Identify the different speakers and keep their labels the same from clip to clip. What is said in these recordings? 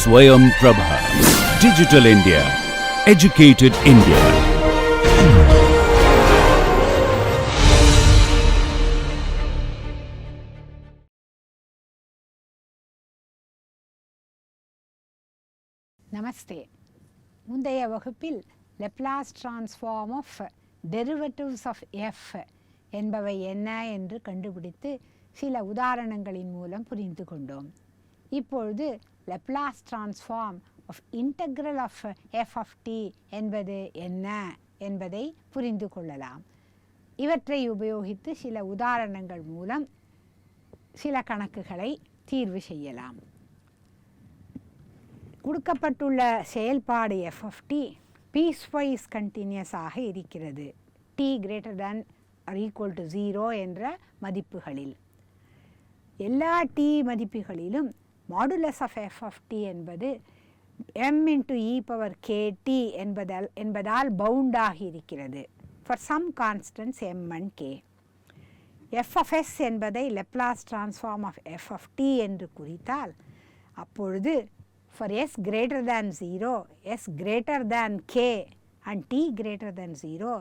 Speaker 1: Swayam Prabha. Digital India. Educated India.
Speaker 2: நமஸ்தே. முந்தைய வகுப்பில் Laplace transform of derivatives of f என்பவை என்ன என்று கண்டுபிடித்து சில உதாரணங்களின் மூலம் புரிந்து கொண்டோம். இப்பொழுது Laplace transform of integral of f of t என்பது என்ன என்பதை புரிந்து கொள்ளலாம். இவற்றை உபயோகித்து சில உதாரணங்கள் மூலம் சில கணக்குகளை தீர்வு செய்யலாம். கொடுக்கப்பட்டுள்ள செயல்பாடு f of t பீஸ்வைஸ் கண்டினியூஸாக இருக்கிறது t greater than or equal to 0 என்ற மதிப்புகளில். எல்லா t மதிப்புகளிலும் modulus of f of t என்பது m into e power kt என்பதால் பவுண்டாகி இருக்கிறது for some constants m and k. f of s என்பதை Laplace transform of f of t என்று குறித்தால் அப்பொழுது for s greater than 0, s greater than k and t greater than 0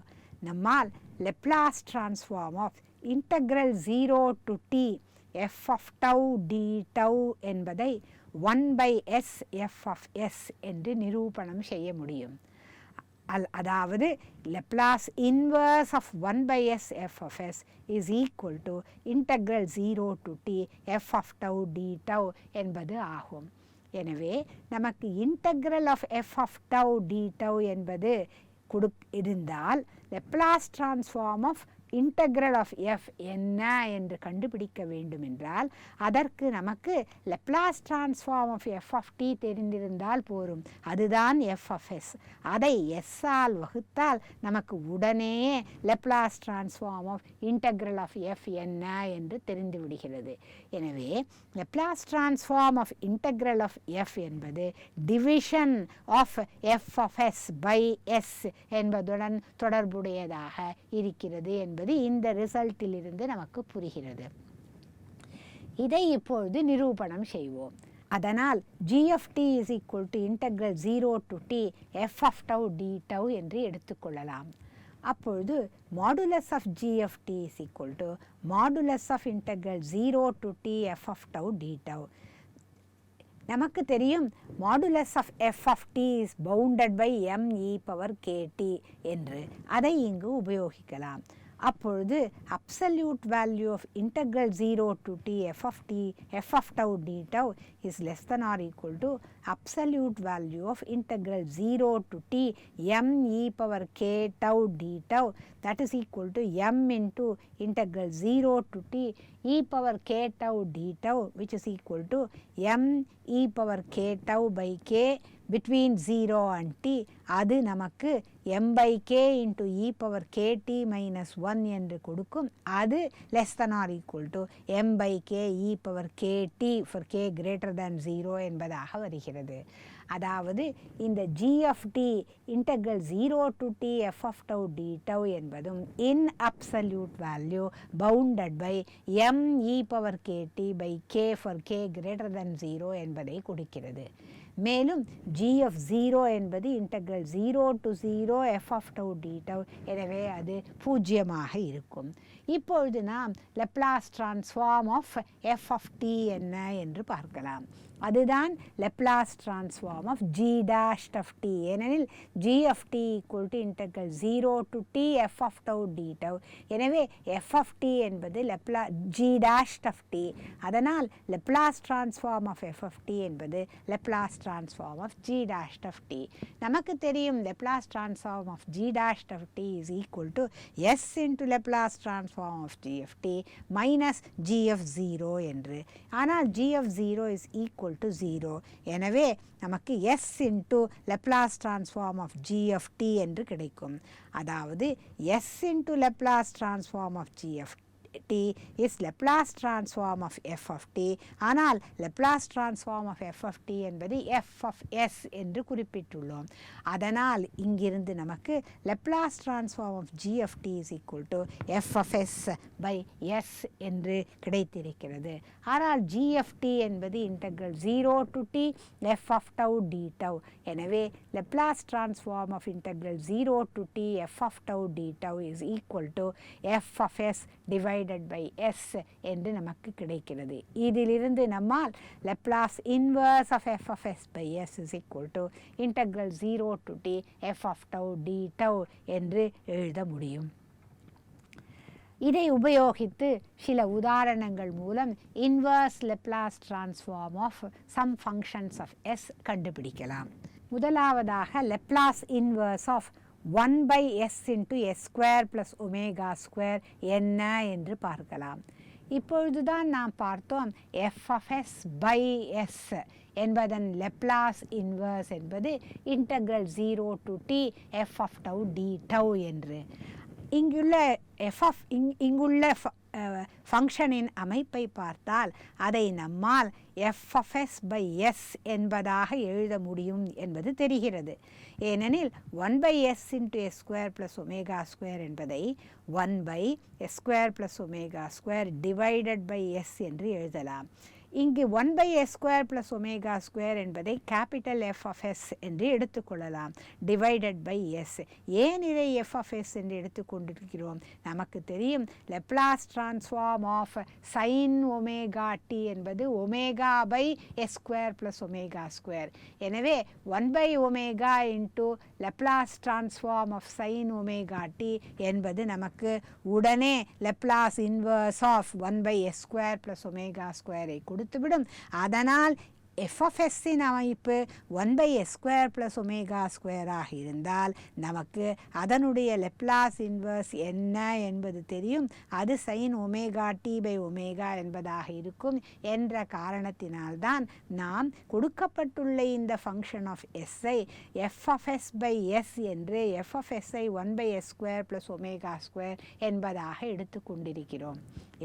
Speaker 2: நம்மால் Laplace transform of integral 0 to t f of tau d tau என்பதை 1 by s f of s என்று நிரூபணம் செய்ய முடியும். அதாவது Laplace inverse of 1 by s f of s is equal to integral 0 to t f of tau d tau என்பது ஆகும். எனவே நமக்கு integral of f of tau d tau என்பது இருந்தால் Laplace transform of integral of f என்ன என்று கண்டுபிடிக்க வேண்டும் என்றால் அதற்கு நமக்கு Laplace transform of f of t தெரிந்திருந்தால் போரும். அதுதான் f of s. அதை s ஆல் வகுத்தால் நமக்கு உடனே Laplace transform of integral of f என்ன என்று தெரிந்து விடுகிறது. எனவே Laplace transform of integral of f என்பது division of f of s by s என்பதுடன் தொடர்புடையதாக இருக்கிறது என்பது இந்த ரிசல்ட்டிலிருந்து நமக்கு புரிகிறது. இதை இப்பொழுது நிரூபணம் செய்வோம். அதனால் g of t is equal to integral 0 to t f of tau d tau என்று எடுத்துக்கொள்ளலாம். அப்பொழுது modulus of g of t is equal to modulus of integral 0 to t f of tau d tau. நமக்கு தெரியும் modulus of f of t is bounded by m e power kt என்று. அதை இங்கு உபயோகிக்கலாம். அப்பொழுது absolute value of integral 0 to t f of tau d tau is less than or equal to absolute value of integral 0 to t m e power k tau d tau, that is equal to m into integral 0 to t e power k tau d tau, which is equal to m e power k tau by k between 0 and t. அது நமக்கு m by k into e power kt minus 1 என்று கொடுக்கும். அது less than or equal to m by k e power kt for k greater than 0 என்பதாக வருகிறது. அதாவது இந்த g of t integral 0 to t f of tau d tau என்பதும் in absolute value bounded by m e power kt by k for k greater than 0 என்பதை கொடுக்கிறது. மேலும் g of 0 என்பது integral 0 to 0 f of tau d tau, எனவே அது பூஜ்யமாக இருக்கும். இப்பொழுது நாம் Laplace transform of f of t என்ன என்று பார்க்கலாம். அதுதான் Laplace transform of g dash of t. ஏனெனில் g of t equal to integral 0 to t f of tau d tau. எனவே f of t என்பது g dash of t. அதனால் Laplace transform of f of t என்பது Laplace transform of g dash of t. நமக்கு தெரியும் Laplace transform of g dash of t is equal to s into Laplace transform of g of t minus g of 0 என்று. ஆனால் g of 0 is equal to 0. எனவே நமக்கு s into Laplace transform of g of t என்று கிடைக்கும். அதாவது s into Laplace transform of g of t is Laplace transform of f of t. ஆனால் Laplace transform of f of t என்பது f of s என்று குறிப்பிட்டுள்ளோம். அதனால் இங்கிருந்து நமக்கு Laplace transform of g of t is equal to f of s by s என்று கிடைத்திருக்கிறது. ஆனால் g of t என்பது integral 0 to t f of tau d tau. எனவே Laplace transform of integral 0 to t f of tau d tau is equal to f of s divided by s என்று நமக்கு கிடைக்கிறது. இதிலிருந்து நம்மால் Laplace inverse of f of s by s is equal to integral 0 to t f of tau d tau என்று எழுத முடியும். இதை உபயோகித்து சில உதாரணங்கள் மூலம் inverse Laplace transform of some functions of s கண்டுபிடிக்கலாம். முதலாவதாக Laplace inverse of 1 by s into s square plus omega square என்ன என்று பார்க்கலாம். இப்பொழுதுதான் நாம் பார்த்தோம் f of s by s என்பதன் லெப்லாஸ் இன்வர்ஸ் என்பது integral 0 to t f of tau d tau என்று. இங்குள்ள ஃபங்க்ஷனின் அமைப்பை பார்த்தால் அதை நம்மால் f of s by s என்பதாக எழுத முடியும் என்பது தெரிகிறது. ஏனெனில் 1 by s into s square plus omega square என்பதை 1 by s square plus omega square divided by s என்று எழுதலாம். இங்கு 1 by s square plus omega square என்பதை capital F of s என்று எடுத்துக்கொள்ளலாம் divided by s. ஏன் இதை f of s என்று எடுத்துக்கொண்டிருக்கிறோம்? நமக்கு தெரியும் Laplace transform of sin omega t என்பது omega by s square plus omega square. எனவே 1 by omega into Laplace transform of sin omega t என்பது நமக்கு உடனே Laplace inverse of 1 by s square plus omega square ஐ கொடுத்துவிடும். அதனால் f of s இன் அமைப்பு 1 by s square plus omega square ஆக இருந்தால் நமக்கு அதனுடைய லெப்லாஸ் இன்வர்ஸ் என்ன என்பது தெரியும். அது sin omega t by omega என்பதாக இருக்கும் என்ற காரணத்தினால்தான் நாம் கொடுக்கப்பட்டுள்ள இந்த ஃபங்க்ஷன் ஆஃப் s ஐ f of s by s என்று f of s ஐ 1 by s square plus omega square என்பதாக எடுத்துக்கொண்டிருக்கிறோம்.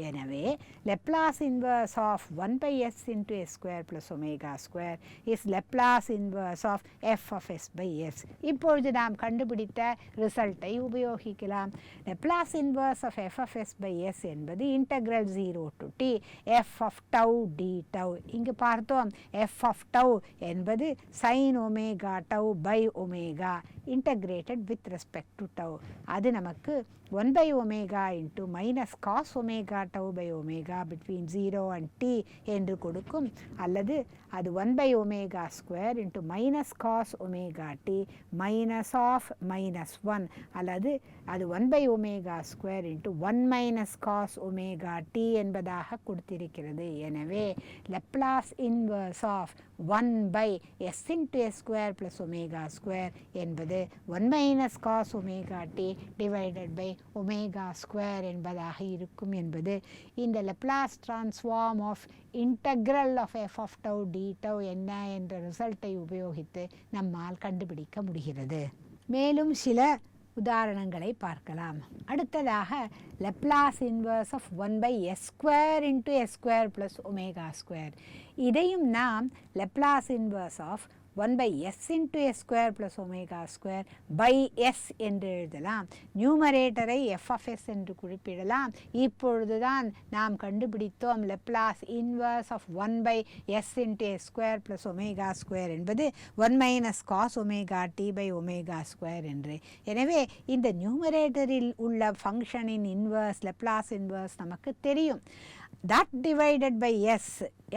Speaker 2: எனவே Laplace inverse of 1 by s into s square plus omega square is Laplace inverse of f of s by s. இப்பொழுது நாம் கண்டுபிடித்த ரிசல்ட்டை உபயோகிக்கலாம். Laplace inverse of f of s by s என்பது integral 0 to t f of tau d tau. இங்கு பார்த்தோம் f of tau என்பது sin omega tau by omega integrated with respect to tau. அது நமக்கு 1 by omega into minus cos omega tau by omega between 0 and t என்று கொடுக்கும். அல்லது அது 1 by omega square into minus cos omega t minus of minus 1 அல்லது அது 1 by omega square into 1 minus cos omega t என்பதாக கொடுத்திருக்கிறது. எனவே Laplace inverse of 1 by s into s square plus omega square என்பது 1 minus cos omega t divided by omega square என்பதாக இருக்கும் என்பது இந்த Laplace transform of integral of f of tau d tau என்ன என்ற ரிசல்ட்டை உபயோகித்து நம்மால் கண்டுபிடிக்க முடிகிறது. மேலும் சில உதாரணங்களை பார்க்கலாம். அடுத்ததாக Laplace inverse of 1 by s square into s square plus omega square. இதையும் நாம் Laplace inverse of 1 by s into s square plus omega square by s என்று எழுதலாம். நியூமரேட்டரை f of s என்று குறிப்பிடலாம். இப்பொழுதுதான் நாம் கண்டுபிடித்தோம் Laplace inverse of 1 by s into s square plus omega square என்பது 1 minus cos omega t by omega square என்று. எனவே இந்த நியூமரேட்டரில் உள்ள ஃபங்க்ஷனின் இன்வர்ஸ் Laplace inverse நமக்கு தெரியும். that divided by s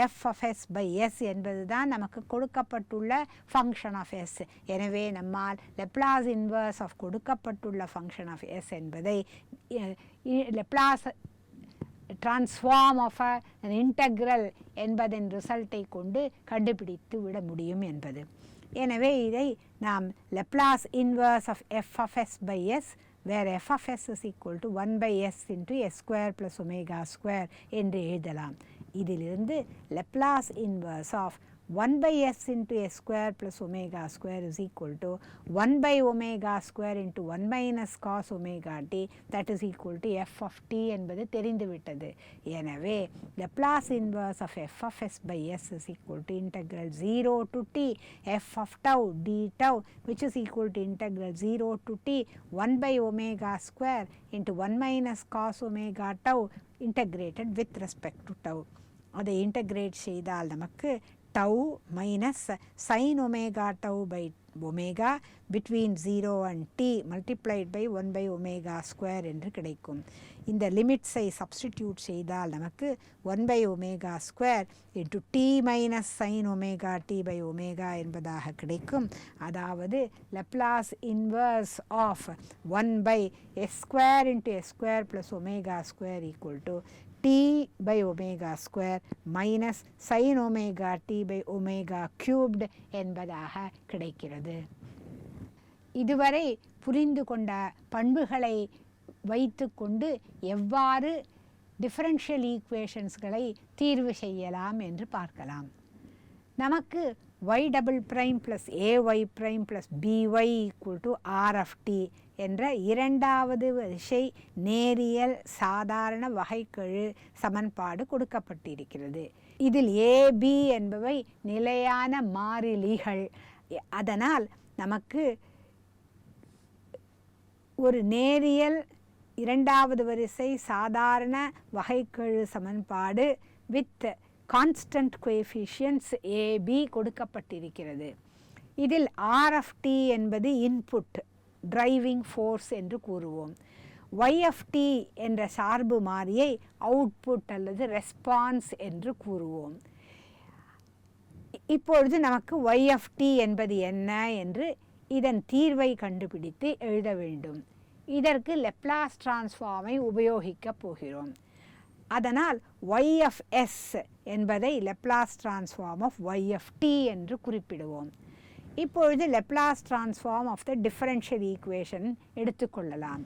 Speaker 2: f of s by s என்பது தான் நமக்கு கொடுக்கப்பட்டுள்ள ஃபங்க்ஷன் ஆஃப் s. எனவே நம்மால் Laplace inverse of கொடுக்கப்பட்டுள்ள ஃபங்க்ஷன் ஆஃப் s என்பதை Laplace transform of an integral என்பதன் ரிசல்ட்டை கொண்டு கண்டுபிடித்து விட முடியும் என்பது. எனவே இதை நாம் Laplace inverse of f of s by s where f of s is equal to 1 by s into s square plus omega square என்று எழுதலாம். இதிலிருந்து Laplace inverse of 1 by s into s square plus omega square is equal to 1 by omega square into 1 minus cos omega t, that is equal to f of t என்பது தெரிந்துவிட்டது. எனவே Laplace inverse of f of s by s is equal to integral 0 to t f of tau d tau, which is equal to integral 0 to t 1 by omega square into 1 minus cos omega tau integrated with respect to tau. அதை integrate செய்தால் நமக்கு tau minus sin omega tau by omega between 0 and t multiplied by 1 by omega square என்று கிடைக்கும். இந்த லிமிட்ஸை substitute செய்தால் நமக்கு 1 by omega square into t minus sin omega t by omega என்பதாக கிடைக்கும். அதாவது Laplace inverse of 1 by s square into s square plus omega square equal to t by omega square minus sin omega t by omega cubed என்பதாக கிடைக்கிறது. இதுவரை புரிந்து கொண்ட பண்புகளை வைத்துக்கொண்டு எவ்வாறு டிஃபரன்ஷியல் ஈக்குவேஷன்ஸ்களை தீர்வு செய்யலாம் என்று பார்க்கலாம். நமக்கு y double prime plus ay prime plus by equal to r of t என்ற இரண்டாவது வரிசை நேரியல் சாதாரண வகைக்கெழு சமன்பாடு கொடுக்கப்பட்டிருக்கிறது. இதில் a b என்பவை நிலையான மாறிலிகள். அதனால் நமக்கு ஒரு நேரியல் இரண்டாவது வரிசை சாதாரண வகைக்கெழு சமன்பாடு with constant coefficients a b கொடுக்கப்பட்டிருக்கிறது. இதில் r of t என்பது இன்புட் டிரைவிங் ஃபோர்ஸ் என்று கூறுவோம். y of t என்ற சார்பு மாறியை அவுட்புட் அல்லது ரெஸ்பான்ஸ் என்று கூறுவோம். இப்பொழுது நமக்கு y of t என்பது என்ன என்று இதன் தீர்வை கண்டுபிடித்து எழுத வேண்டும். இதற்கு லெப்லாஸ் டிரான்ஸ்ஃபார்மை உபயோகிக்கப் போகிறோம். அதனால் y of s என்பதை Laplace transform of y of t என்று குறிப்பிடுவோம். இப்பொழுது Laplace transform of the differential equation எடுத்துக்கொள்ளலாம்.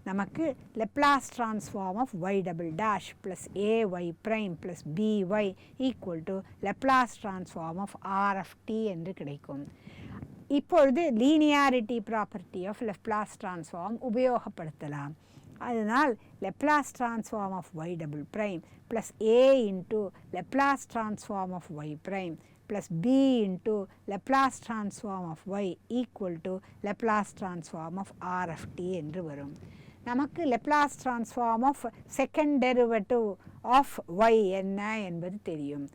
Speaker 2: நமக்கு Laplace transform of y double dash plus ay prime plus by equal to Laplace transform of r of t என்று கிடைக்கும். இப்பொழுது linearity property of Laplace transform உபயோகப்படுத்தலாம். அதனால் Laplace transform of y double prime plus a into Laplace transform of y prime plus b into Laplace transform of y equal to Laplace transform of r of t என்று வரும். நமக்கு Laplace transform of second derivative of y என்ன என்பது தெரியும்.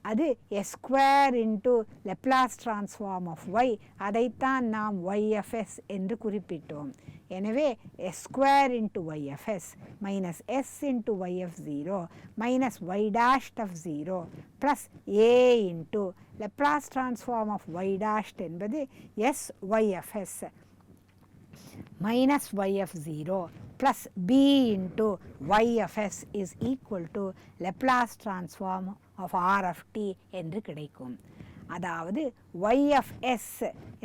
Speaker 2: அது s square into Laplace transform of y, அதைத்தான் நாம் y of s என்று குறிப்பிட்டோம். எனவே s square into y of s minus s into y of 0 minus y dashed of 0 plus a into Laplace transform of y dashed என்பது s y of s minus y of 0 plus b into y of s is equal to Laplace transform of r of t என்று கிடைக்கும். அதாவது y of s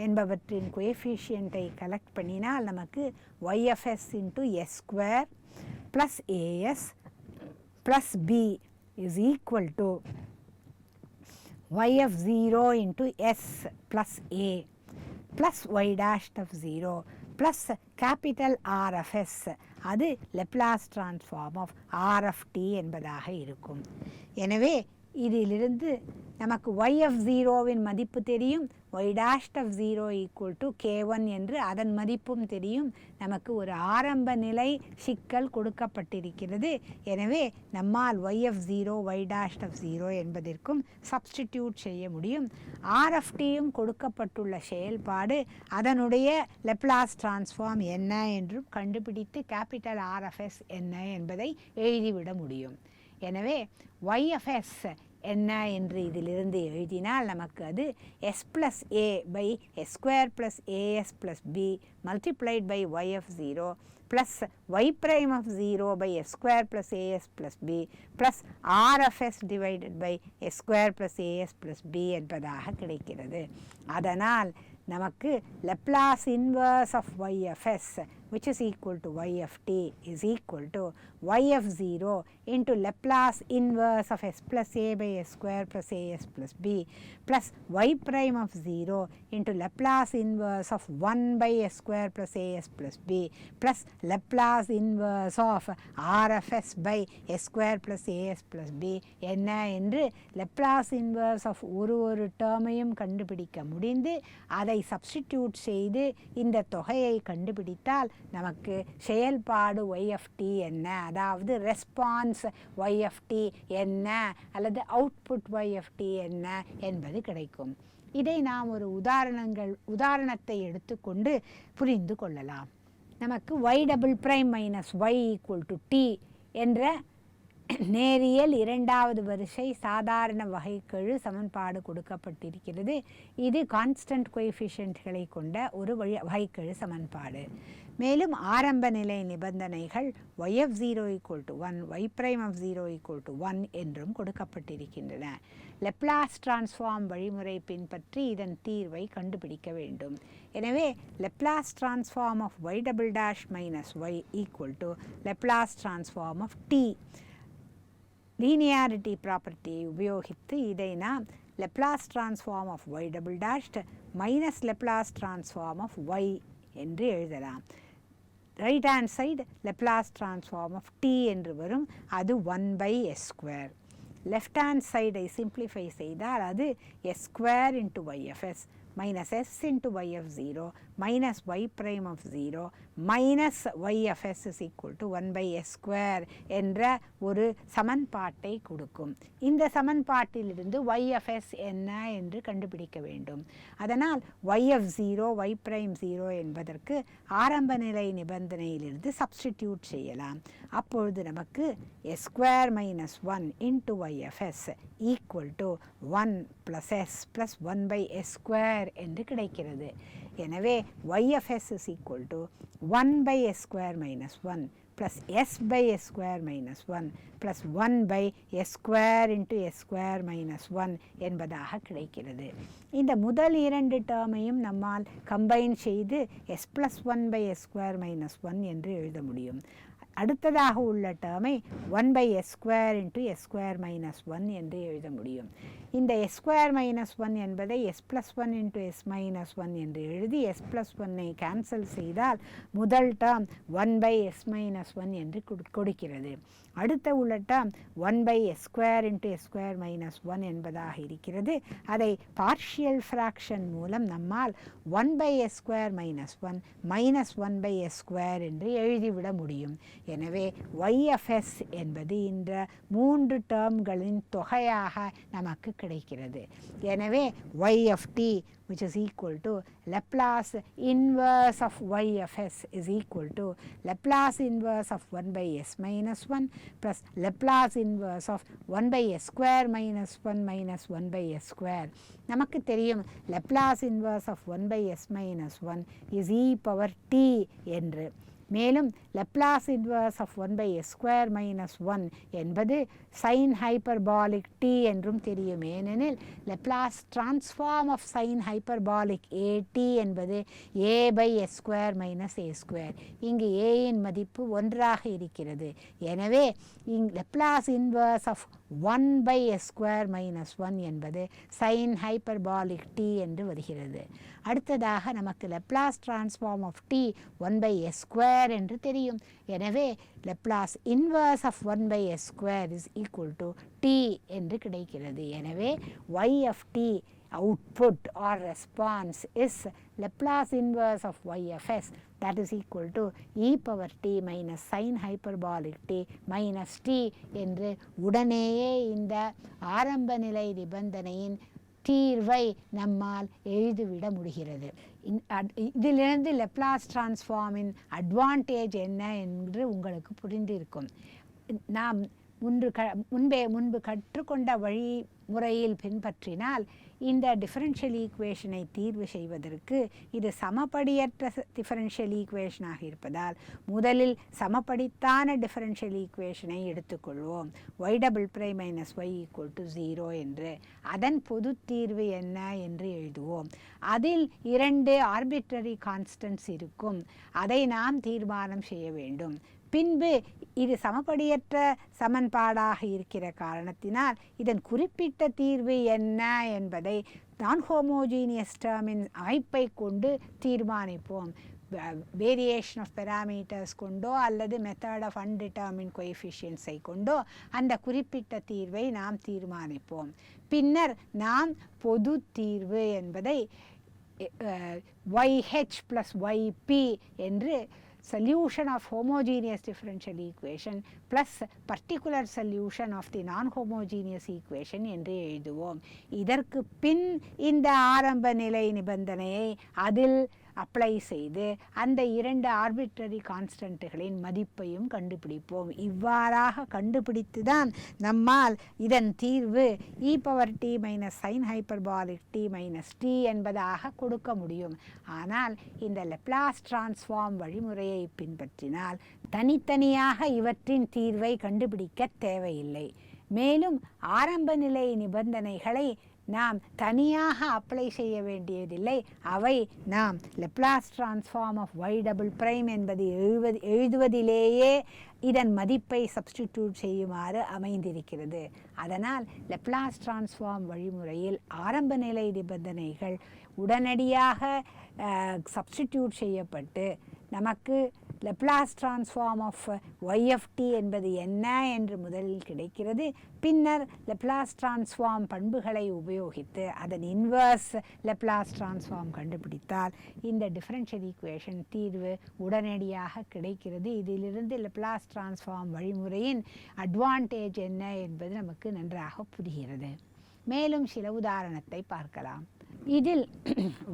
Speaker 2: என்பவற்றின் கோஎஃபிஷியண்ட்டை collect பண்ணினால் நமக்கு y of s into s square plus as plus b is equal to y of 0 into s plus a plus y dashed of 0 plus capital R of s, அது Laplace transform of R of t என்பதாக இருக்கும். எனவே இதிலிருந்து நமக்கு y of 0வின் மதிப்பு தெரியும், y dashed of 0 equal to k1 என்று அதன் மதிப்பும் தெரியும். நமக்கு ஒரு ஆரம்ப நிலை சிக்கல் கொடுக்கப்பட்டிருக்கிறது. எனவே நம்மால் y of 0 y dashed of 0 என்பதற்கும் சப்ஸ்டிடியூட் செய்ய முடியும். r of tயும் கொடுக்கப்பட்டுள்ள செயல்பாடு, அதனுடைய லெப்லாஸ் டிரான்ஸ்ஃபார்ம் என்ன என்றும் கண்டுபிடித்து கேபிட்டல் R of s என்ன என்பதை எழுதிவிட முடியும். எனவே y of s என்ன என்று இதிலிருந்து எழுதினால் நமக்கு அது s plus a by s square plus as plus b multiplied by y of 0 plus y prime of 0 by s square plus as plus b plus r of s divided by s square plus as plus b என்பதாக கிடைக்கிறது. அதனால் நமக்கு Laplace inverse of y of s which is equal to y of t is equal to y of 0 into Laplace inverse of s plus a by s square plus as plus b plus y prime of 0 into Laplace inverse of 1 by s square plus as plus b plus Laplace inverse of r of s by s square plus as plus b என்ன என்று Laplace inverse of ஒரு டேர்மையும் கண்டுபிடிக்க முடிந்து அதை substitute செய்து இந்த தொகையை கண்டுபிடித்தால் நமக்கு செயல்பாடு y of t என்ன, அதாவது ரெஸ்பான்ஸ் y of t என்ன அல்லது அவுட்புட் y of t என்ன என்பது கிடைக்கும். இதை நாம் ஒரு உதாரணத்தை எடுத்துக்கொண்டு புரிந்து கொள்ளலாம். நமக்கு y double prime minus y equal to t என்ற நேரியல் இரண்டாவது வரிசை சாதாரண வகைக்கெழு சமன்பாடு கொடுக்கப்பட்டிருக்கிறது. இது கான்ஸ்டன்ட் கோஎஃபிஷியன்ட்களை கொண்ட ஒரு வகைக்கெழு சமன்பாடு. மேலும் ஆரம்ப நிலை நிபந்தனைகள் y of 0 equal to 1, y prime of 0 equal to 1 என்றும் கொடுக்கப்பட்டிருக்கின்றன. லெப்லாஸ் டிரான்ஸ்ஃபார்ம் வழிமுறை பின்பற்றி இதன் தீர்வை கண்டுபிடிக்க வேண்டும். எனவே Laplace transform of y double dash minus y equal to Laplace transform of t. Linearity ப்ராப்பர்ட்டியை உபயோகித்து இதை நாம் Laplace transform of y double dashed minus Laplace transform of y என்று எழுதலாம். Right hand side Laplace transform of t என்று வரும், அது 1 by s square. Left hand சைடை சிம்பிளிஃபை செய்தால் அது s square into y of s minus s into y of 0 minus y prime of 0 minus y of s is equal to 1 by s square என்ற ஒரு சமன்பாட்டை கொடுக்கும். இந்த சமன்பாட்டிலிருந்து y of s என்ன என்று கண்டுபிடிக்க வேண்டும். அதனால் y of 0 y prime 0 என்பதற்கு ஆரம்ப நிலை நிபந்தனையிலிருந்து சப்ஸ்டிடியூட் செய்யலாம். அப்பொழுது நமக்கு s square minus 1 into y of s equal to 1 plus s plus 1 by s square என்று கிடைக்கிறது. எனவே y of s is equal to 1 by s square minus 1 plus s by s square minus 1 plus 1 by s square into s square minus 1 என்பதாக கிடைக்கிறது. இந்த முதல் இரண்டு டேர்மையும் நம்மால் combine செய்து s plus 1 by s square minus 1 என்று எழுத முடியும். அடுத்ததாக உள்ள டேர்மை 1 by s square into s square minus 1 என்று எழுத முடியும். இந்த s square minus 1 என்பதை s plus 1 into s minus 1 என்று எழுதி s plus 1ஐ கேன்சல் செய்தால் முதல் டேர்ம் 1 by s minus 1 என்று கொடுக்கிறது. அடுத்த உள்ள term 1 by s square into s square minus 1 என்பதாக இருக்கிறது. அதை பார்ஷியல் ஃப்ராக்ஷன் மூலம் நம்மால் 1 by s square minus 1 minus 1 by s square என்று எழுதிவிட முடியும். எனவே y of s என்பது இந்த மூன்று டேர்ம்களின் தொகையாக நமக்கு கிடைக்கிறது. எனவே y of t which is equal to Laplace inverse of y of s is equal to Laplace inverse of 1 by s minus 1 plus Laplace inverse of 1 by s square minus 1 minus 1 by s square. நமக்கு தெரியும் Laplace inverse of 1 by s minus 1 is e power t என்று. மேலும் Laplace inverse of 1 by s square minus 1 என்பது sin hyperbolic t என்றும் தெரியும். ஏனெனில் Laplace transform of sin hyperbolic at என்பது a by s square minus a square. இங்கு a இன் மதிப்பு 1ஆக இருக்கிறது. எனவே Laplace inverse of 1 by s square minus 1 என்பது sin hyperbolic t என்று வருகிறது. அடுத்ததாக நமக்கு Laplace transform of t 1 by s square என்று தெரியும். எனவே Laplace inverse of 1 by s square is equal to t என்று கிடைக்கிறது. எனவே y of t output or response is Laplace inverse of y of s, that is equal to e power t minus sin hyperbolic t minus t என்று உடனேயே இந்த ஆரம்ப நிலை நிபந்தனையின் தீர்வை நம்மால் எழுதிவிட முடிகிறது. இதிலிருந்து லெப்லாஸ் டிரான்ஸ்ஃபார்மின் அட்வான்டேஜ் என்ன என்று உங்களுக்கு புரிந்திருக்கும். நாம் முன்பு கற்றுக்கொண்ட வழிமுறையில் பின்பற்றினால் இந்த டிஃபரன்ஷியல் ஈக்குவேஷனை தீர்வு செய்வதற்கு இது சமப்படியற்ற டிஃபரன்ஷியல் ஈக்குவேஷனாக இருப்பதால் முதலில் சமப்படித்தான டிஃபரன்ஷியல் ஈக்குவேஷனை எடுத்துக்கொள்வோம். y double prime minus Y equal to 0 என்று. அதன் பொது தீர்வு என்ன என்று எழுதுவோம். அதில் 2 ஆர்பிட்ரரி கான்ஸ்டன்ட்ஸ் இருக்கும். அதை நாம் தீர்மானம் செய்ய வேண்டும். பின்பு இது சமப்படியற்ற சமன்பாடாக இருக்கிற காரணத்தினால் இதன் குறிப்பிட்ட தீர்வு என்ன என்பதை நான் ஹோமோஜீனியஸ் டேர்மின் அமைப்பை கொண்டு தீர்மானிப்போம். வேரியேஷன் ஆஃப் பெராமீட்டர்ஸ் கொண்டோ அல்லது மெத்தட் ஆஃப் அன்டிட்டர்மின் கோஎஃபிஷியன்ட்ஸை கொண்டோ அந்த குறிப்பிட்ட தீர்வை நாம் தீர்மானிப்போம். பின்னர் நாம் பொது தீர்வு என்பதை YH plus YP என்று solution of homogeneous differential equation plus particular solution of the non-homogeneous equation என்று எழுதுவோம். இதற்கு பின் இந்த ஆரம்ப நிலை நிபந்தனையை அதில் அப்ளை செய்து அந்த 2 ஆர்பிட்ரரி கான்ஸ்டன்ட்டுகளின் மதிப்பையும் கண்டுபிடிப்போம். இவ்வாறாக கண்டுபிடித்து தான் நம்மால் இதன் தீர்வு e⁻t minus sine hyperbolic t minus t என்பதாக கொடுக்க முடியும். ஆனால் இந்த லெப்லாஸ் டிரான்ஸ்ஃபார்ம் வழிமுறையை பின்பற்றினால் தனித்தனியாக இவற்றின் தீர்வை கண்டுபிடிக்க தேவையில்லை. மேலும் ஆரம்ப நிலை நிபந்தனைகளை நாம் தனியாக அப்ளை செய்ய வேண்டியதில்லை. அவை நாம் Laplace transform of y double prime என்பது எழுதுவதிலேயே இதன் மதிப்பை சப்ஸ்டிடியூட் செய்யுமாறு அமைந்திருக்கிறது. அதனால் லெப்லாஸ் டிரான்ஸ்ஃபார்ம் வழிமுறையில் ஆரம்ப நிலை நிபந்தனைகள் உடனடியாக சப்ஸ்டிடியூட் செய்யப்பட்டு நமக்கு லெப்லாஸ் டிரான்ஸ்ஃபார்ம் ஆஃப் y(t) என்பது என்ன என்று முதலில் கிடைக்கிறது. பின்னர் லெப்லாஸ் டிரான்ஸ்ஃபார்ம் பண்புகளை உபயோகித்து அதன் இன்வர்ஸ் லெப்லாஸ் டிரான்ஸ்ஃபார்ம் கண்டுபிடித்தால் இந்த டிஃபரன்ஷியல் ஈக்குவேஷன் தீர்வு உடனடியாக கிடைக்கிறது. இதிலிருந்து லெப்லாஸ் டிரான்ஸ்ஃபார்ம் வழிமுறையின் அட்வான்டேஜ் என்ன என்பது நமக்கு நன்றாக புரிகிறது. மேலும் சில உதாரணத்தை பார்க்கலாம். இதில்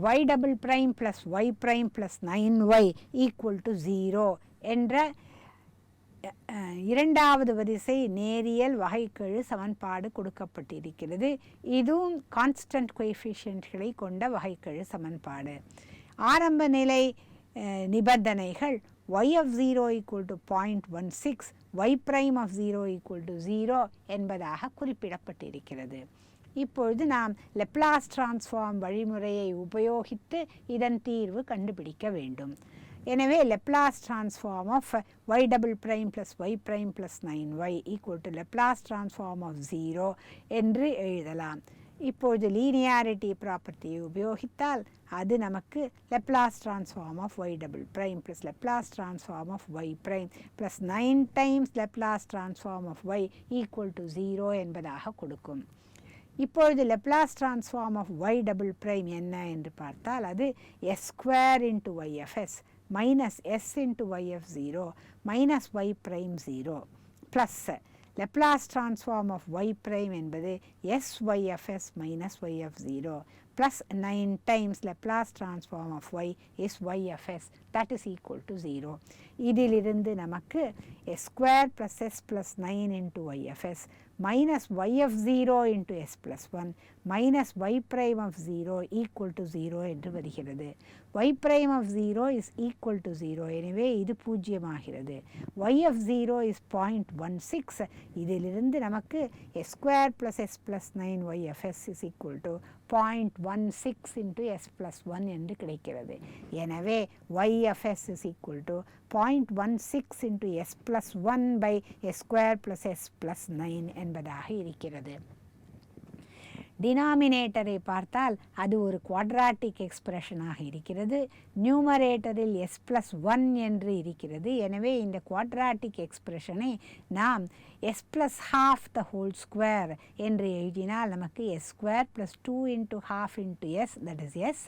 Speaker 2: y double prime plus Y prime plus 9y equal to 0 என்ற இரண்டாவது வரிசை நேரியல் வகைக்கெழு சமன்பாடு கொடுக்கப்பட்டிருக்கிறது. இதுவும் கான்ஸ்டன்ட் கோஎஃபிஷியன்ட்களை கொண்ட வகைக்கெழு சமன்பாடு. ஆரம்ப நிலை நிபந்தனைகள் y of 0 equal to 0.16, y prime of 0 equal to 0 என்பதாக குறிப்பிடப்பட்டிருக்கிறது. இப்பொழுது நாம் லெப்லாஸ் டிரான்ஸ்ஃபார்ம் வழிமுறையை உபயோகித்து இதன் தீர்வு கண்டுபிடிக்க வேண்டும். எனவே Laplace transform of y double prime plus Y prime plus 9y equal to Laplace transform of 0 என்று எழுதலாம். இப்பொழுது லீனியாரிட்டி ப்ராப்பர்ட்டியை உபயோகித்தால் அது நமக்கு Laplace transform of y double prime plus Laplace transform of y prime plus 9 times Laplace transform of y equal to 0 என்பதாக கொடுக்கும். இப்பொழுது Laplace transform of y double prime என்ன என்று பார்த்தால் அது s square into yfs minus s into yf0 minus y prime 0 plus Laplace transform of y prime என்பது syfs minus yf0 plus 9 times Laplace transform of y is yfs that is equal to 0. இதிலிருந்து நமக்கு s square plus s plus 9 into yfs minus y(0) into s plus 1 minus y prime of 0 equal to 0 என்று வருகிறது. y prime of 0 is equal to 0. எனவே இது பூஜ்ஜியமாகிறது. y(0) is 0.16. இதிலிருந்து நமக்கு s square plus s plus 9 yfs is equal to 0.16 into s plus 1 என்று கிடைக்கிறது. எனவே yfs is equal to 0.16 into s plus 1 by s square plus s plus 9 என்பதாக இருக்கிறது. டினாமினேட்டரை பார்த்தால் அது ஒரு குவாட்ராட்டிக் எக்ஸ்பிரஷனாக இருக்கிறது. நியூமரேட்டரில் s plus 1 என்று இருக்கிறது. எனவே இந்த குவாட்ராட்டிக் எக்ஸ்பிரஷனை நாம் s plus half the whole square என்று எழுதினால் நமக்கு s square plus 2 into half into s that is s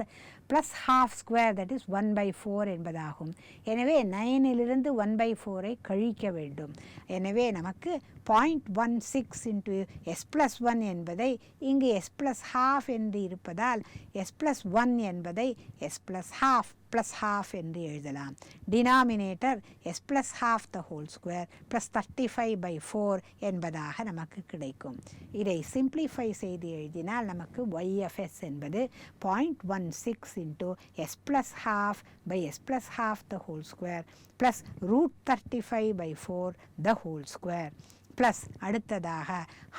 Speaker 2: plus half square that is 1 by 4 என்பதாகும். எனவே 9இலிருந்து 1 by 4ஐ கழிக்க வேண்டும். எனவே நமக்கு 0.16 into s plus 1 என்பதை இங்கு s plus half என்று இருப்பதால் s plus 1 என்பதை s plus half plus half என்று எழுதலாம். Denominator s plus half the whole square plus 35 by 4 என்பதாக நமக்கு கிடைக்கும். இதை சிம்பிளிஃபை செய்து எழுதினால் நமக்கு yfs என்பது 0.16 into s plus half by s plus half the whole square plus root 35 by 4 the whole square plus அடுத்ததாக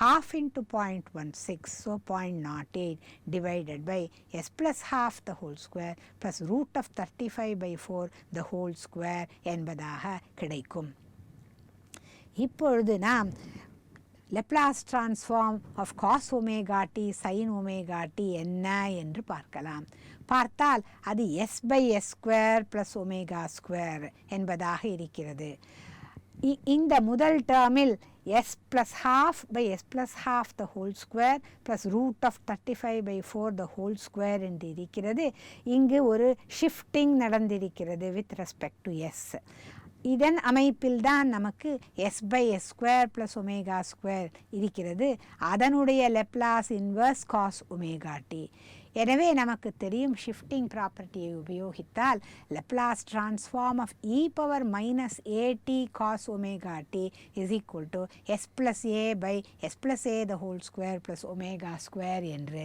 Speaker 2: half into 0.16 so 0.08 divided by s plus half the whole square plus root of 35 by 4 the whole square என்பதாக கிடைக்கும். இப்பொழுது நாம் Laplace transform of cos omega t sin omega t என்ன என்று பார்க்கலாம். பார்த்தால் அது s by s square plus omega square என்பதாக இருக்கிறது. இந்த முதல் டேர்மில் s plus half by s plus half the whole square plus root of 35 by 4 the whole square என்று இருக்கிறது. இங்கு ஒரு ஷிஃப்டிங் நடந்திருக்கிறது with respect to s. இதன் அமைப்பில்தான் நமக்கு s by s square plus omega square இருக்கிறது. அதனுடைய Laplace inverse cos omega t. எனவே நமக்கு தெரியும் ஷிஃப்டிங் ப்ராப்பர்ட்டியை உபயோகித்தால் Laplace transform of e power minus at cos omega t is equal to s plus a by s plus a the whole square plus omega square என்று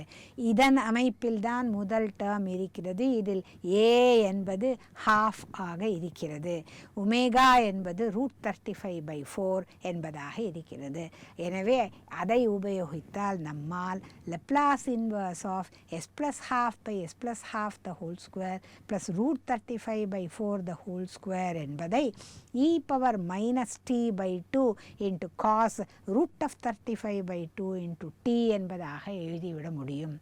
Speaker 2: இதன் அமைப்பில்தான் முதல் term இருக்கிறது. இதில் a என்பது half ஆக இருக்கிறது. ஒமேகா என்பது root 35 by 4 என்பதாக இருக்கிறது. எனவே அதை உபயோகித்தால் நம்மால் Laplace inverse of s plus half by s plus half the whole square plus root 35 by 4 the whole square என்பதை e power minus t by 2 into cos root of 35 by 2 into t என்பதாக எழுதிவிட முடியும்.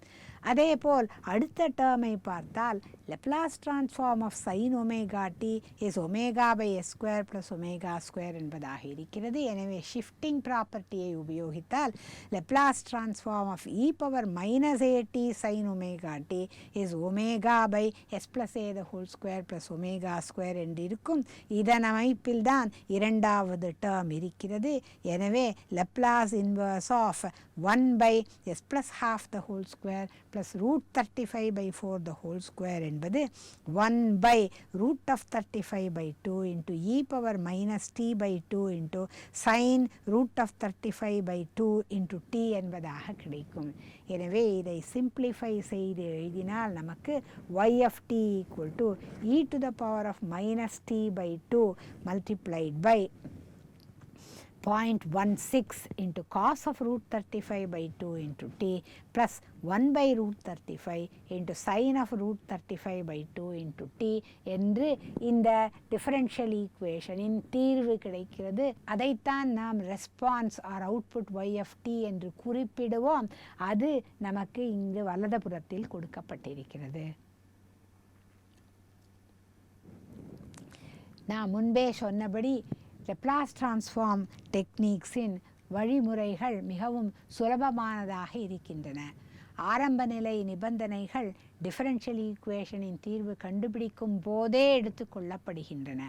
Speaker 2: அதேபோல் அடுத்த டேர்மை பார்த்தால் Laplace transform of sin omega t is omega by s square plus omega square என்பதாக இருக்கிறது. எனவே ஷிஃப்டிங் ப்ராப்பர்ட்டியை உபயோகித்தால் Laplace transform of e power minus at sin omega t is omega by s plus a the whole square plus omega square என்று இருக்கும். இதன் அமைப்பில் தான் இரண்டாவது டேர்ம் இருக்கிறது. எனவே Laplace inverse of 1 by s plus half the whole square plus root 35 by 4 the whole square என்பது 1 by root of 35 by 2 into e power minus t by 2 into sin root of 35 by 2 into t என்பதாக கிடைக்கும். எனவே இதை simplify செய்து எழுதினால் நமக்கு y of t equal to e to the power of minus t by 2 multiplied by 0.16 into cos of root 35 by 2 into t plus 1 by root 35 into sin of root 35 by 2 into t என்று இந்த differential ஈக்குவேஷனின் தீர்வு கிடைக்கிறது. அதைத்தான் நாம் response or output y of t என்று குறிப்பிடுவோம். அது நமக்கு இங்கு வலதுபுறத்தில் கொடுக்கப்பட்டிருக்கிறது. நான் முன்பே சொன்னபடி Laplace transform டெக்னிக்ஸின் வழிமுறைகள் மிகவும் சுலபமானதாக இருக்கின்றன. ஆரம்ப நிலை நிபந்தனைகள் டிஃபரன்ஷியல் ஈக்குவேஷனின் தீர்வு கண்டுபிடிக்கும் போதே எடுத்துக்கொள்ளப்படுகின்றன.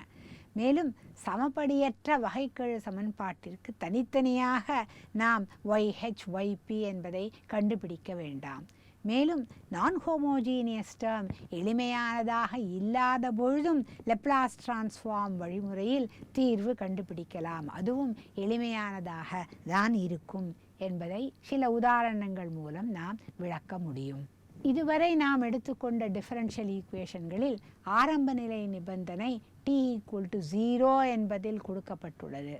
Speaker 2: மேலும் சமப்படியற்ற வகைக்கெழு சமன்பாட்டிற்கு தனித்தனியாக நாம் yH yp என்பதை கண்டுபிடிக்க வேண்டாம். மேலும் நான் ஹோமோஜீனியஸ் டேர்ம் எளிமையானதாக இல்லாத பொழுதும் Laplace transform வழிமுறையில் தீர்வு கண்டுபிடிக்கலாம். அதுவும் எளிமையானதாக தான் இருக்கும் என்பதை சில உதாரணங்கள் மூலம் நாம் விளக்க முடியும். இதுவரை நாம் எடுத்துக்கொண்ட டிஃபரன்ஷியல் ஈக்குவேஷன்களில் ஆரம்ப நிலை நிபந்தனை t equal to 0 என்பதில் கொடுக்கப்பட்டுள்ளது.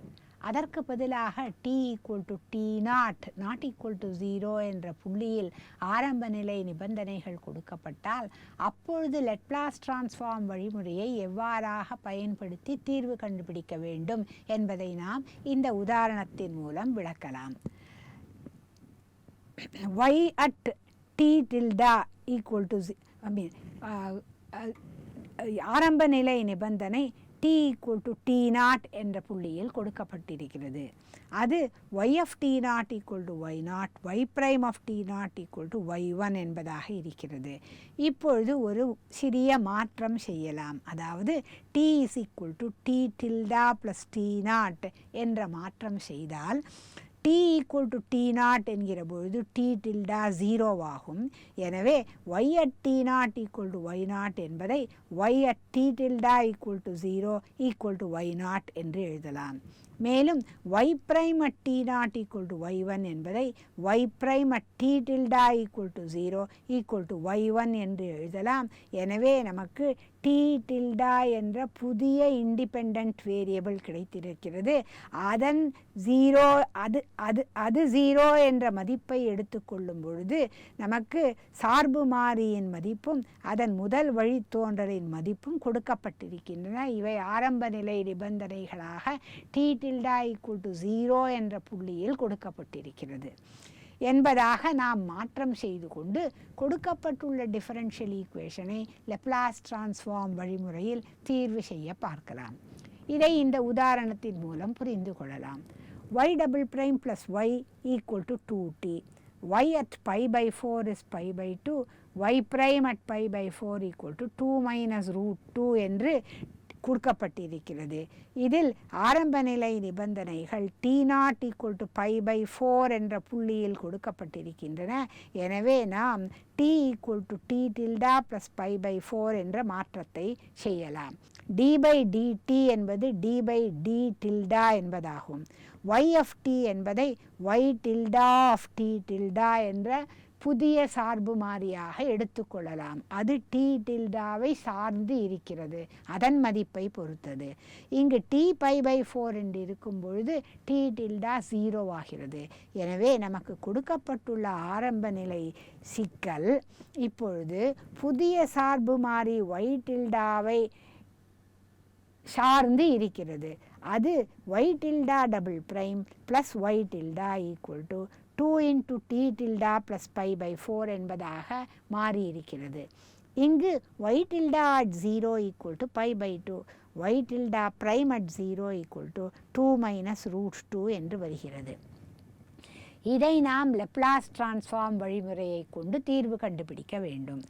Speaker 2: அதற்கு பதிலாக t equal to t0 not equal to 0 என்ற புள்ளியில் ஆரம்ப நிலை நிபந்தனைகள் கொடுக்கப்பட்டால் அப்பொழுது Laplace transform வழிமுறையை எவ்வாறாக பயன்படுத்தி தீர்வு கண்டுபிடிக்க வேண்டும் என்பதை நாம் இந்த உதாரணத்தின் மூலம் விளக்கலாம். y at t tilde equal to ஆரம்ப நிலை நிபந்தனை t equal to t0 என்ற புள்ளியில் கொடுக்கப்பட்டிருக்கிறது. அது y of t0 equal to y0, y prime of t0 equal to y1 என்பதாக இருக்கிறது. இப்பொழுது ஒரு சிறிய மாற்றம் செய்யலாம். அதாவது t is equal to t tilde plus t0 என்ற மாற்றம் செய்தால் t equal to T naught என்கிற பொழுது டி டில்டா 0 ஆகும். எனவே y at t naught equal to y not என்பதை y at t Tilda equal to 0 equal to y not என்று எழுதலாம். மேலும் y prime at t naught equal to y1 என்பதை y prime at t Tilda equal to 0 equal to y1 என்று எழுதலாம். எனவே நமக்கு t tilde என்ற புதிய இண்டிபெண்டன்ட் வேரியபிள் கிடைத்திருக்கிறது. அதன் 0 அது 0 என்ற மதிப்பை எடுத்துக்கொள்ளும் பொழுது நமக்கு சார்பு மாறியின் மதிப்பும் அதன் முதல் வழித்தோன்றலின் மதிப்பும் கொடுக்கப்பட்டிருக்கின்றன. இவை ஆரம்ப நிலை நிபந்தனைகளாக t டில்டா ஈக்குவல் டு 0 என்ற புள்ளியில் கொடுக்கப்பட்டிருக்கிறது என்பதாக நாம் மாற்றம் செய்து கொண்டு கொடுக்கப்பட்டுள்ள டிஃபரன்ஷியல் ஈக்குவேஷனை லெப்லாஸ் டிரான்ஸ்ஃபார்ம் வழிமுறையில் தீர்வு செய்ய பார்க்கலாம். இதை இந்த உதாரணத்தின் மூலம் புரிந்து கொள்ளலாம். y double prime plus y equal to 2t. y at pi by 4 is pi by 2. y prime at pi by 4 equal to 2 minus root 2 என்று கொடுக்கப்பட்டிருக்கிறது. இதில் ஆரம்ப நிலை நிபந்தனைகள் t naught equal to pi by 4 என்ற புள்ளியில் கொடுக்கப்பட்டிருக்கின்றன. எனவே நாம் t equal to T tilde plus pi by 4 என்ற மாற்றத்தை செய்யலாம். d பை dt என்பது d பை d டில்டா என்பதாகும். y of t என்பதை y tilde of t tilde என்ற புதிய சார்பு மாறியாக எடுத்துக்கொள்ளலாம். அது t டில்டாவை சார்ந்து இருக்கிறது, அதன் மதிப்பை பொறுத்தது. இங்கு t பை பை 4 என்று இருக்கும் பொழுது t டில்டா 0 ஆகிறது. எனவே நமக்கு கொடுக்கப்பட்டுள்ள ஆரம்ப நிலை சிக்கல் இப்பொழுது புதிய சார்பு மாறி y டில்டாவை சார்ந்து இருக்கிறது. அது y Tilda double prime plus y Tilda equal to 2 into t tilda plus pi by 4 என்பதாக மாறியிருக்கிறது. இங்கு y tilda at 0 equal to pi by 2, y tilda prime at 0 equal to 2 minus root 2 என்று வருகிறது. இதை நாம் லெப்லாஸ் டிரான்ஸ்ஃபார்ம் வழிமுறையை கொண்டு தீர்வு கண்டுபிடிக்க வேண்டும்.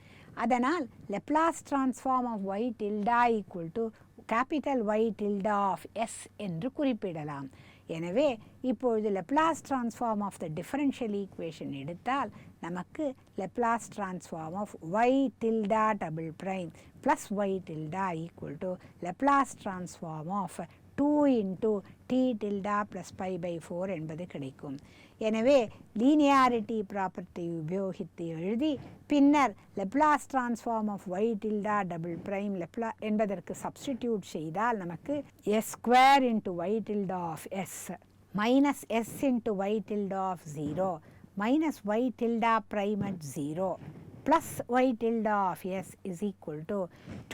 Speaker 2: அதனால் Laplace transform of y tilda equal to capital Y tilde of S என்று குறிப்பிடலாம். எனவே இப்பொழுது Laplace transform of the differential equation எடுத்தால் நமக்கு Laplace transform of y tilde double prime plus y tilde equal to Laplace transform of 2 into t tilde plus pi by 4 என்பது கிடைக்கும். எனவே linearity property உபயோகித்து எழுதி பின்னர் Laplace transform of y tilde double prime என்பதற்கு substitute செய்தால் நமக்கு s square into y tilde of s minus s into y tilde of 0 minus y tilde prime at 0 plus y tilde of s is equal to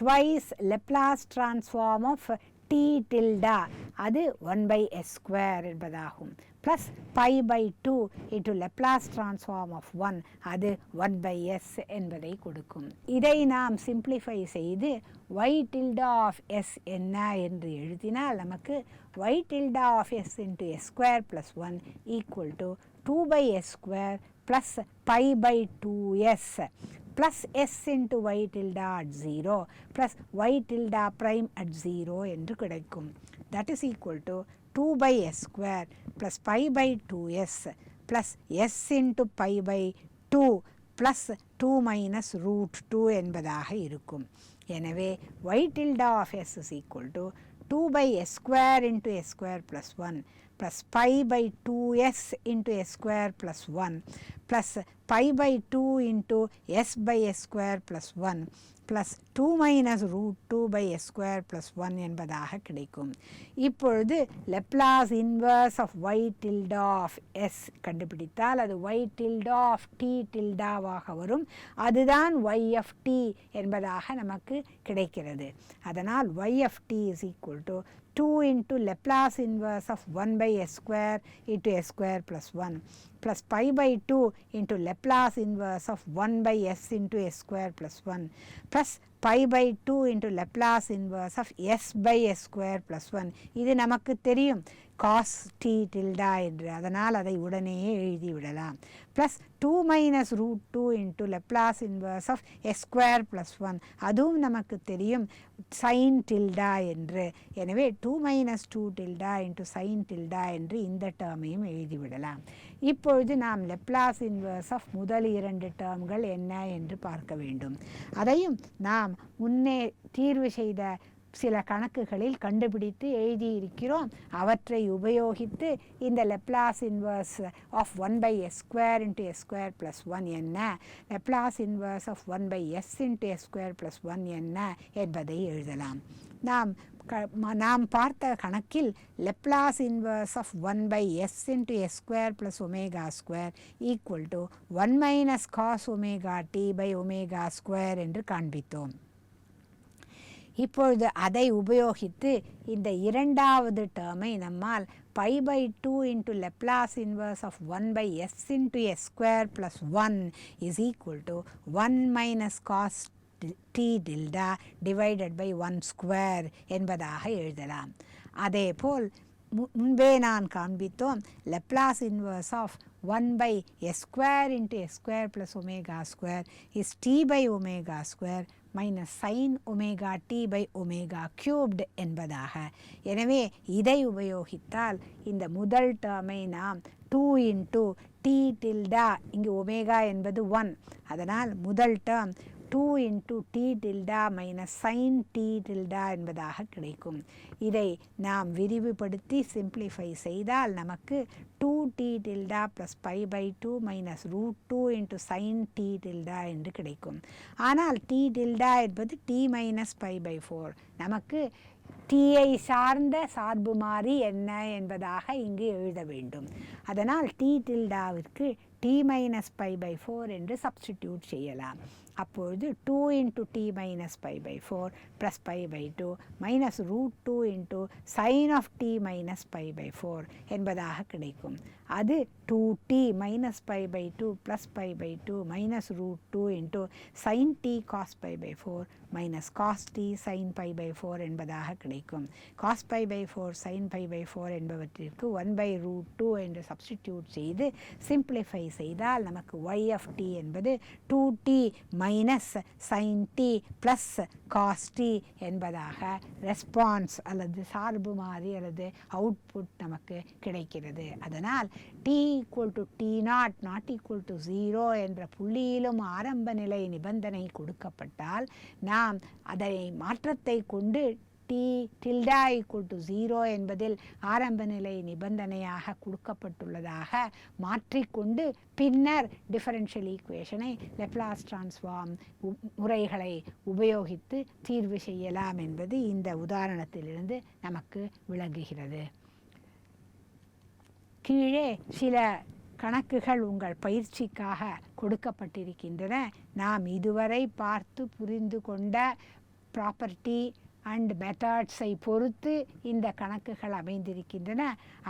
Speaker 2: twice Laplace transform of t tilde அது 1 by s square என்பதாகும் plus pi by 2 into Laplace transform of 1 அது 1 by s என்பதை கொடுக்கும். இதை நாம் simplify செய்து y tilde of s என்ன என்று எழுதினால் நமக்கு y tilde of s into s square plus 1 equal to 2 by s square plus pi by 2s plus s into y tilde at 0 plus y tilde prime at 0 என்று கிடைக்கும். That is equal to 2 by s square plus pi by 2s plus s into pi by 2 plus 2 minus root 2 என்பதாக இருக்கும். எனவே y tilde of s is equal to 2 by s square into s square plus 1 plus pi by 2s into s square plus 1 plus pi by 2 into s by s square plus 1 plus 2 minus root 2 by s square plus 1 என்பதாக கிடைக்கும். இப்பொழுது Laplace inverse of y tilde of s கண்டுபிடித்தால் அது y tilde of t tilde வாக வரும். அதுதான் y of t என்பதாக நமக்கு கிடைக்கிறது. அதனால் y of t is equal to 2 into Laplace inverse of 1 by s square into s square plus 1 plus pi by 2 into Laplace inverse of 1 by s into s square plus 1 plus pi by 2 into Laplace inverse of s by s square plus 1. இது நமக்கு தெரியும். Cos t tilde என்று, அதனால் அதை உடனேயே எழுதிவிடலாம். Plus 2 minus root 2 into Laplace inverse of s square plus 1, அதுவும் நமக்கு தெரியும் சைன் டில்டா என்று. எனவே 2 minus 2 tilde into sine tilde என்று இந்த டேர்மையும் எழுதிவிடலாம். இப்பொழுது நாம் லெப்லாஸ் இன்வர்ஸ் ஆஃப் முதல் 2 டேர்ம்கள் என்ன என்று பார்க்க வேண்டும். அதையும் நாம் முன்னே தீர்வு செய்த சில கணக்குகளில் கண்டுபிடித்து எழுதியிருக்கிறோம். அவற்றை உபயோகித்து இந்த Laplace inverse of 1/s square into s square plus 1 என்ன, Laplace inverse of 1/s into s square plus 1 என்ன என்பதை எழுதலாம். நாம் பார்த்த கணக்கில் Laplace inverse of 1/s into s square plus omega square equal to 1 minus cos omega t by omega square என்று காண்பித்தோம். இப்பொழுது அதை உபயோகித்து இந்த இரண்டாவது டேர்மை நம்மால் π/2 into Laplace inverse of 1/s into s square plus 1 is equal to 1 minus cos t tilde divided by 1 square என்பதாக எழுதலாம். அதேபோல் முன்பே நான் காண்பித்தோம் Laplace inverse of 1/s square into s square plus omega square is t by omega square minus sine omega t by omega cubed என்பதாக. எனவே இதை உபயோகித்தால் இந்த முதல் டேர்மை நாம் 2 இன்ட்டு டி டில்டா, இங்கு ஒமேகா என்பது 1, அதனால் முதல் term 2 into t tilde minus sine t tilde என்பதாக கிடைக்கும். இதை நாம் விரிவுபடுத்தி சிம்பிளிஃபை செய்தால் நமக்கு 2t tilde plus π/2 minus root 2 into sine t tilde என்று கிடைக்கும். ஆனால் டி டில்டா என்பது t மைனஸ் π/4. நமக்கு டீயை சார்ந்த சார்பு மாறி என்ன என்பதாக இங்கு எழுத வேண்டும். அதனால் டி டில்டாவிற்கு t மைனஸ் π/4 என்று சப்ஸ்டிடியூட் செய்யலாம். அப்பொழுது 2 into t minus π/4 plus π/2 minus root 2 into sine of t minus π/4 என்பதாக கிடைக்கும். அது 2t minus π/2 plus π/2 minus root 2 into sine t cos π/4 minus cos t sine π/4 என்பதாக கிடைக்கும். காஸ் π/4 சைன் π/4 என்பவற்றிற்கு 1/√2 என்று சப்ஸ்டிடியூட் செய்து சிம்பிளிஃபை செய்தால் நமக்கு y of t என்பது 2t minus sine T plus cos T என்பதாக ரெஸ்பான்ஸ் அல்லது சார்பு மாறி அல்லது அவுட்புட் நமக்கு கிடைக்கிறது. அதனால் t equal to t0 naught equal to 0 என்ற புள்ளியிலும் ஆரம்ப நிலை நிபந்தனை கொடுக்கப்பட்டால் நாம் அதை மாற்றத்தை கொண்டு t டில்டா ஈக்குவல் டு 0 என்பதில் ஆரம்ப நிலை நிபந்தனையாக கொடுக்கப்பட்டுள்ளதாக மாற்றிக்கொண்டு பின்னர் டிஃபரன்ஷியல் ஈக்குவேஷனை லெப்லாஸ் டிரான்ஸ்ஃபார்ம் முறைகளை உபயோகித்து தீர்வு செய்யலாம் என்பது இந்த உதாரணத்திலிருந்து நமக்கு விளங்குகிறது. கீழே சில கணக்குகள் உங்கள் பயிற்சிக்காக கொடுக்கப்பட்டிருக்கின்றன. நாம் இதுவரை பார்த்து புரிந்து கொண்ட ப்ராப்பர்ட்டி அண்ட் மெத்தட்ஸை பொறுத்து இந்த கணக்குகள் அமைந்திருக்கின்றன.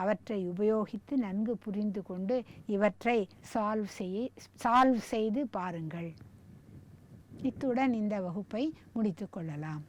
Speaker 2: அவற்றை உபயோகித்து நன்கு புரிந்து கொண்டு இவற்றை சால்வ் செய்து பாருங்கள். இத்துடன் இந்த வகுப்பை முடித்து கொள்ளலாம்.